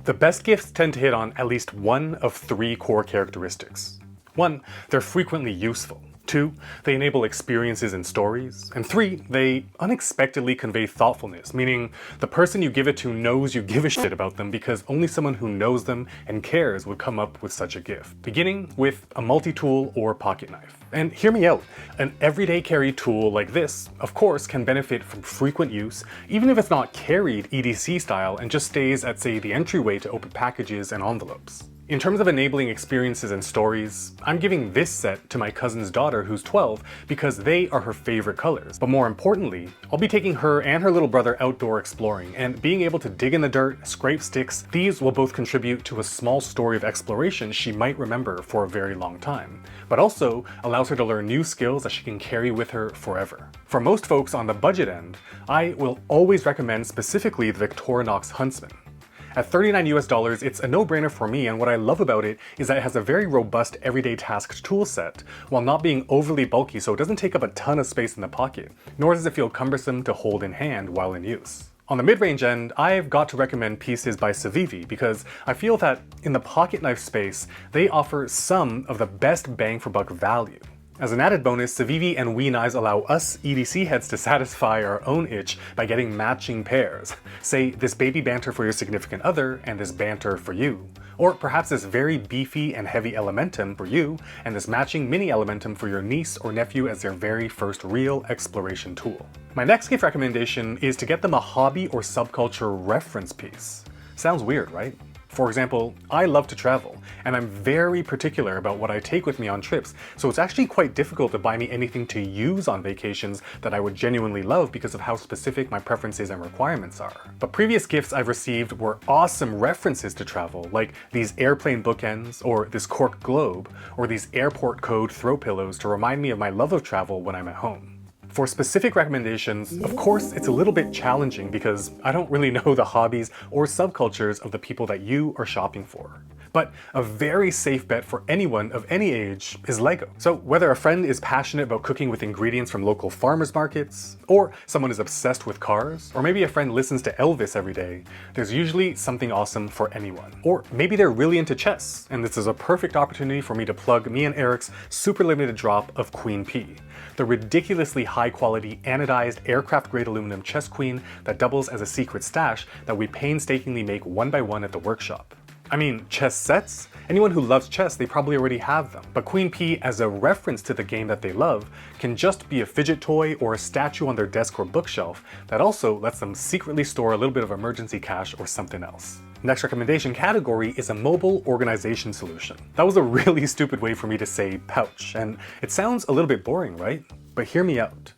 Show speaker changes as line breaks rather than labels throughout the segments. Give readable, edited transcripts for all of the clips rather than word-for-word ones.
The best gifts tend to hit on at least one of three core characteristics. 1, they're frequently useful. 2, they enable experiences and stories. And 3, they unexpectedly convey thoughtfulness, meaning the person you give it to knows you give a shit about them because only someone who knows them and cares would come up with such a gift. Beginning with a multi-tool or pocket knife. And hear me out, an everyday carry tool like this, of course, can benefit from frequent use, even if it's not carried EDC style and just stays at, say, the entryway to open packages and envelopes. In terms of enabling experiences and stories, I'm giving this set to my cousin's daughter who's 12 because they are her favorite colors. But more importantly, I'll be taking her and her little brother outdoor exploring, and being able to dig in the dirt, scrape sticks, these will both contribute to a small story of exploration she might remember for a very long time, but also allows her to learn new skills that she can carry with her forever. For most folks on the budget end, I will always recommend specifically the Victorinox Huntsman. At $39 US, it's a no-brainer for me, and what I love about it is that it has a very robust everyday task tool set, while not being overly bulky so it doesn't take up a ton of space in the pocket, nor does it feel cumbersome to hold in hand while in use. On the mid-range end, I've got to recommend pieces by Civivi because I feel that in the pocket knife space, they offer some of the best bang for buck value. As an added bonus, Civivi and WE knives allow us EDC heads to satisfy our own itch by getting matching pairs. Say this baby banter for your significant other and this banter for you. Or perhaps this very beefy and heavy Elementum for you and this matching mini Elementum for your niece or nephew as their very first real exploration tool. My next gift recommendation is to get them a hobby or subculture reference piece. Sounds weird, right? For example, I love to travel, and I'm very particular about what I take with me on trips, so it's actually quite difficult to buy me anything to use on vacations that I would genuinely love because of how specific my preferences and requirements are. But previous gifts I've received were awesome references to travel, like these airplane bookends, or this cork globe, or these airport code throw pillows to remind me of my love of travel when I'm at home. For specific recommendations, of course, it's a little bit challenging because I don't really know the hobbies or subcultures of the people that you are shopping for. But a very safe bet for anyone of any age is Lego. So whether a friend is passionate about cooking with ingredients from local farmers markets, or someone is obsessed with cars, or maybe a friend listens to Elvis every day, there's usually something awesome for anyone. Or maybe they're really into chess, and this is a perfect opportunity for me to plug me and Eric's super limited drop of Queen P, the ridiculously high quality anodized aircraft grade aluminum chess queen that doubles as a secret stash that we painstakingly make one by one at the workshop. I mean, chess sets? Anyone who loves chess, they probably already have them. But Queen P, as a reference to the game that they love, can just be a fidget toy or a statue on their desk or bookshelf that also lets them secretly store a little bit of emergency cash or something else. Next recommendation category is a mobile organization solution. That was a really stupid way for me to say pouch, and it sounds a little bit boring, right? But hear me out.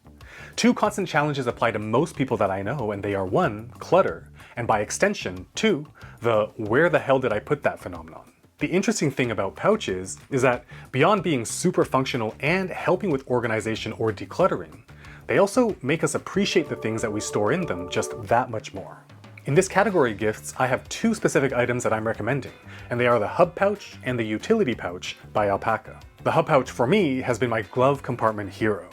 Two constant challenges apply to most people that I know, and they are 1, clutter, and by extension, 2, the where the hell did I put that phenomenon. The interesting thing about pouches is that beyond being super functional and helping with organization or decluttering, they also make us appreciate the things that we store in them just that much more. In this category of gifts, I have 2 specific items that I'm recommending, and they are the Hub Pouch and the Utility Pouch by Alpaka. The Hub Pouch for me has been my glove compartment hero.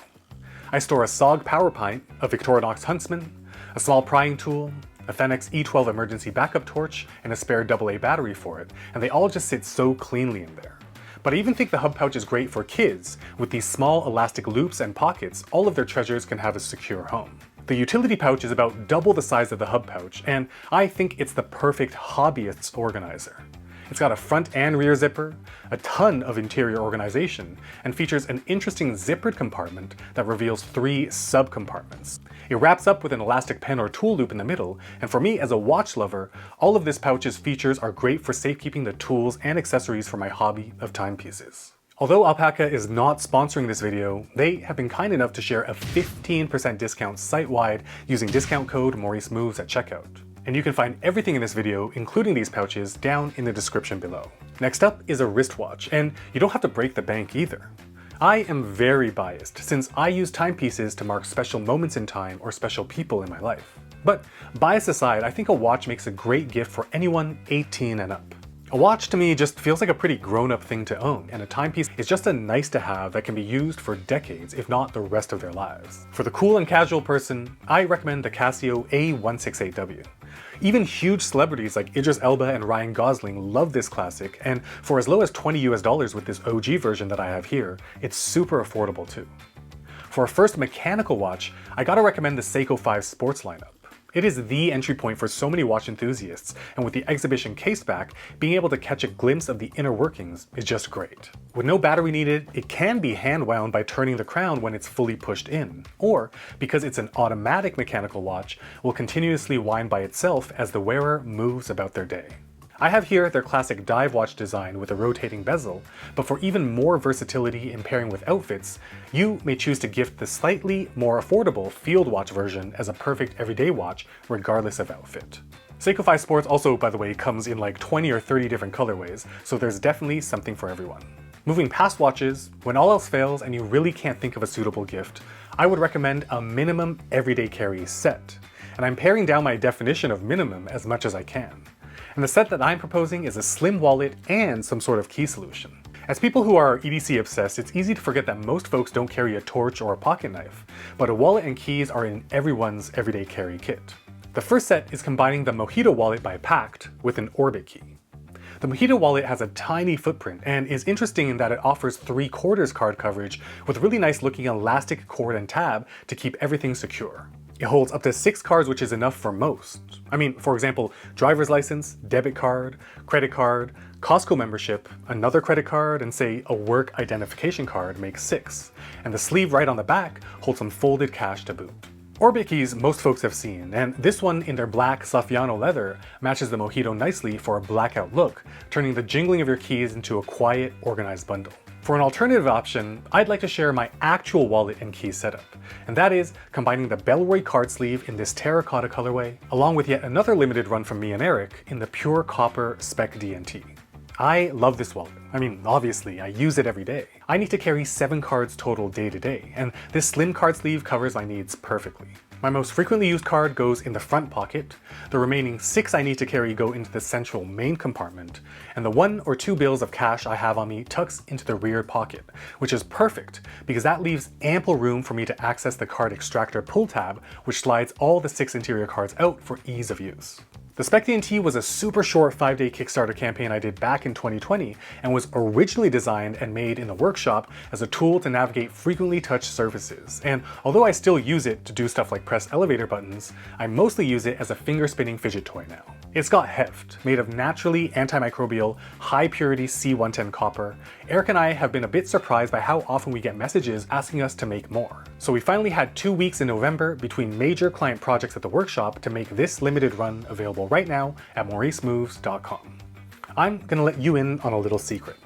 I store a SOG power pint, a Victorinox Huntsman, a small prying tool, a Fenix E12 emergency backup torch, and a spare AA battery for it, and they all just sit so cleanly in there. But I even think the Hub Pouch is great for kids. With these small elastic loops and pockets, all of their treasures can have a secure home. The Utility Pouch is about double the size of the Hub Pouch, and I think it's the perfect hobbyist's organizer. It's got a front and rear zipper, a ton of interior organization, and features an interesting zippered compartment that reveals 3 sub-compartments. It wraps up with an elastic pen or tool loop in the middle, and for me as a watch lover, all of this pouch's features are great for safekeeping the tools and accessories for my hobby of timepieces. Although Alpaka is not sponsoring this video, they have been kind enough to share a 15% discount site-wide using discount code MAURICEMOVES at checkout. And you can find everything in this video, including these pouches, down in the description below. Next up is a wristwatch, and you don't have to break the bank either. I am very biased, since I use timepieces to mark special moments in time or special people in my life. But bias aside, I think a watch makes a great gift for anyone 18 and up. A watch to me just feels like a pretty grown-up thing to own, and a timepiece is just a nice to have that can be used for decades, if not the rest of their lives. For the cool and casual person, I recommend the Casio A168W. Even huge celebrities like Idris Elba and Ryan Gosling love this classic, and for as low as $20 US with this OG version that I have here, it's super affordable too. For a first mechanical watch, I gotta recommend the Seiko 5 Sports lineup. It is the entry point for so many watch enthusiasts, and with the exhibition case back, being able to catch a glimpse of the inner workings is just great. With no battery needed, it can be hand wound by turning the crown when it's fully pushed in, or, because it's an automatic mechanical watch, will continuously wind by itself as the wearer moves about their day. I have here their classic dive watch design with a rotating bezel, but for even more versatility in pairing with outfits, you may choose to gift the slightly more affordable field watch version as a perfect everyday watch regardless of outfit. Seiko 5 Sports also, by the way, comes in like 20 or 30 different colorways, so there's definitely something for everyone. Moving past watches, when all else fails and you really can't think of a suitable gift, I would recommend a minimum everyday carry set. And I'm paring down my definition of minimum as much as I can. And the set that I'm proposing is a slim wallet and some sort of key solution. As people who are EDC obsessed, it's easy to forget that most folks don't carry a torch or a pocket knife, but a wallet and keys are in everyone's everyday carry kit. The first set is combining the Mojito wallet by Pact with an Orbit key. The Mojito wallet has a tiny footprint and is interesting in that it offers 3/4 card coverage with really nice looking elastic cord and tab to keep everything secure. It holds up to 6 cards, which is enough for most. I mean, for example, driver's license, debit card, credit card, Costco membership, another credit card, and say a work identification card makes 6. And the sleeve right on the back holds some folded cash to boot. Orbit keys most folks have seen, and this one in their black Saffiano leather matches the Mojito nicely for a blackout look, turning the jingling of your keys into a quiet, organized bundle. For an alternative option, I'd like to share my actual wallet and key setup, and that is combining the Bellroy card sleeve in this terracotta colorway, along with yet another limited run from me and Eric in the pure copper spec-dnt. I love this wallet. I mean, obviously, I use it every day. I need to carry 7 cards total day to day, and this slim card sleeve covers my needs perfectly. My most frequently used card goes in the front pocket, the remaining 6 I need to carry go into the central main compartment, and the 1 or 2 bills of cash I have on me tucks into the rear pocket, which is perfect because that leaves ample room for me to access the card extractor pull tab, which slides all the 6 interior cards out for ease of use. The spec-dnt was a super short 5-day Kickstarter campaign I did back in 2020 and was originally designed and made in the workshop as a tool to navigate frequently touched surfaces. And although I still use it to do stuff like press elevator buttons, I mostly use it as a finger-spinning fidget toy now. It's got heft, made of naturally antimicrobial, high-purity C110 copper. Eric and I have been a bit surprised by how often we get messages asking us to make more. So we finally had 2 weeks in November between major client projects at the workshop to make this limited run available right now at MAURICEMOVES.com. I'm gonna let you in on a little secret.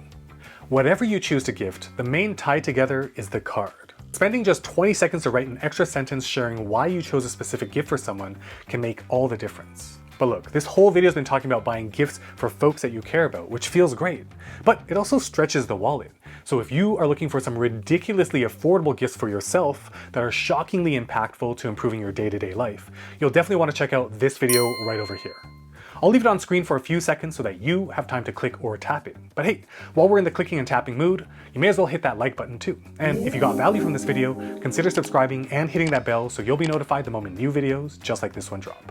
Whatever you choose to gift, the main tie together is the card. Spending just 20 seconds to write an extra sentence sharing why you chose a specific gift for someone can make all the difference. But look, this whole video has been talking about buying gifts for folks that you care about, which feels great, but it also stretches the wallet. So if you are looking for some ridiculously affordable gifts for yourself that are shockingly impactful to improving your day-to-day life, you'll definitely want to check out this video right over here. I'll leave it on screen for a few seconds so that you have time to click or tap it. But hey, while we're in the clicking and tapping mood, you may as well hit that like button too. And if you got value from this video, consider subscribing and hitting that bell so you'll be notified the moment new videos just like this one drop.